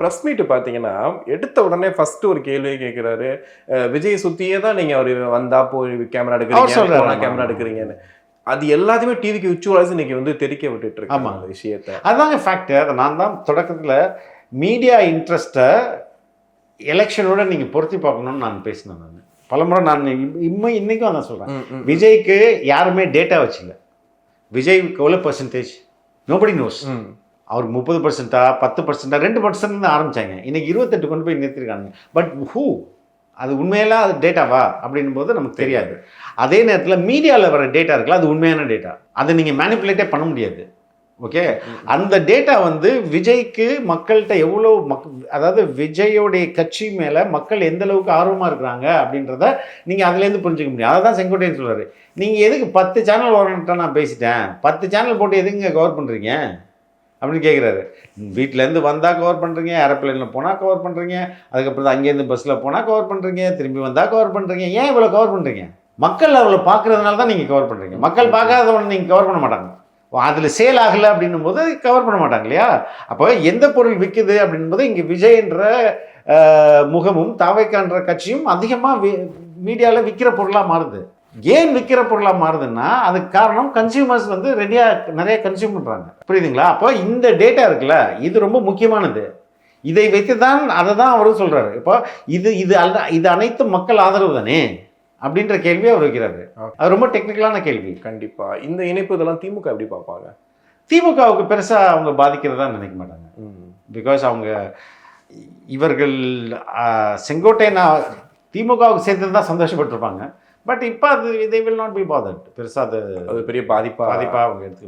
Press meet பார்த்தீங்கன்னா, எடுத்த உடனே ஃபர்ஸ்ட் ஒரு கேள்வியே கேட்கிறாரு. விஜய் சுத்தியே தான் நீங்க அவரு வந்தா போய் கேமரா எடுக்கிறீங்க, போனா கேமரா எடுக்கிறீங்கன்னு. அது எல்லாத்தையுமே டிவிக்கு விச்சுவலைஸ் இன்னைக்கு வந்து தெறிக்க விட்டுட்டு இருக்காங்க அந்த விஷயத்த. அதுதாங்க ஃபேக்ட். அதை நான் தான் தொடக்கத்தில் மீடியா இன்ட்ரெஸ்ட்டை எலெக்ஷனோட நீங்கள் பொருத்தி பார்க்கணும்னு நான் பேசினேன். நான் பலமுறை நான் இன்னைக்கும் அதான் சொல்கிறேன். விஜய்க்கு யாருமே டேட்டா வச்சுல. விஜய்க்கு எவ்வளோ பர்சன்டேஜ் நோபடி நோஸ். அவருக்கு 30%, 10%, 2% ஆரம்பித்தாங்க. இன்றைக்கி 28 கொண்டு போய் நிறுத்திருக்காங்க. பட் அது உண்மையெல்லாம் அது டேட்டாவா அப்படின்னும் போது நமக்கு தெரியாது. அதே நேரத்தில் மீடியாவில் வர டேட்டா இருக்குல்ல, அது உண்மையான டேட்டா. அதை நீங்கள் மேனிப்புலேட்டே பண்ண முடியாது. ஓகே, அந்த டேட்டா வந்து விஜய்க்கு மக்கள்கிட்ட எவ்வளோ அதாவது விஜயோடைய கட்சி மேலே மக்கள் எந்த அளவுக்கு ஆர்வமாக இருக்கிறாங்க அப்படின்றத நீங்கள் அதுலேருந்து புரிஞ்சுக்க முடியும். அதை தான் செங்கோட்டையன் சொல்கிறார். நீங்கள் எதுக்கு 10 சேனல் வரணுன்ட்டா நான் பேசிட்டேன், 10 சேனல் போட்டு எதுங்க கவர் பண்ணுறீங்க அப்படின்னு கேட்குறாரு. வீட்டிலேருந்து வந்தால் கவர் பண்ணுறீங்க, ஏரோப்ளேனில் போனால் கவர் பண்ணுறீங்க, அதுக்கப்புறம் அங்கேருந்து பஸ்ஸில் போனால் கவர் பண்ணுறீங்க, திரும்பி வந்தால் கவர் பண்ணுறீங்க. ஏன் இவ்வளோ கவர் பண்ணுறீங்க? மக்கள் அவ்வளோ பார்க்குறதுனால தான் நீங்கள் கவர் பண்ணுறீங்க. மக்கள் பார்க்காதவனை நீங்கள் கவர் பண்ண மாட்டாங்க. அதில் சேல் ஆகலை அப்படின்னும் போது கவர் பண்ண மாட்டாங்க இல்லையா? அப்போ எந்த பொருள் விற்குது அப்படின்னும் போது இங்கே விஜய்ன்ற முகமும் தாவைக்கான்ற கட்சியும் அதிகமாக மீடியாவில் விற்கிற பொருளாக மாறுது. ஏன் விற்கிற பொருளாக மாறுதுன்னா அதுக்கு காரணம் கன்சியூமர்ஸ் வந்து நிறைய கன்சியூம் பண்ணுறாங்க. புரியுதுங்களா? அப்போ இந்த டேட்டா இருக்குல்ல, இது ரொம்ப முக்கியமானது. இதை வைத்து தான் அதை தான் அவரும் சொல்கிறாரு. இப்போ இது அனைத்து மக்கள் ஆதரவு தானே அப்படின்ற கேள்வி அவர் வைக்கிறாரு. அது ரொம்ப டெக்னிக்கலான கேள்வி. கண்டிப்பாக இந்த இணைப்பு இதெல்லாம் திமுக எப்படி பார்ப்பாங்க? திமுகவுக்கு பெருசாக அவங்க பாதிக்கிறதா நினைக்க மாட்டாங்க. பிகாஸ் அவங்க இவர்கள் செங்கோட்டையன் திமுகவுக்கு சேர்த்து தான் சந்தோஷப்பட்டிருப்பாங்க. பட் இப்போ அது they will not be bothered. பெருசாக அது பெரிய பாதிப்பாக அவங்க எடுத்துக்கணும்.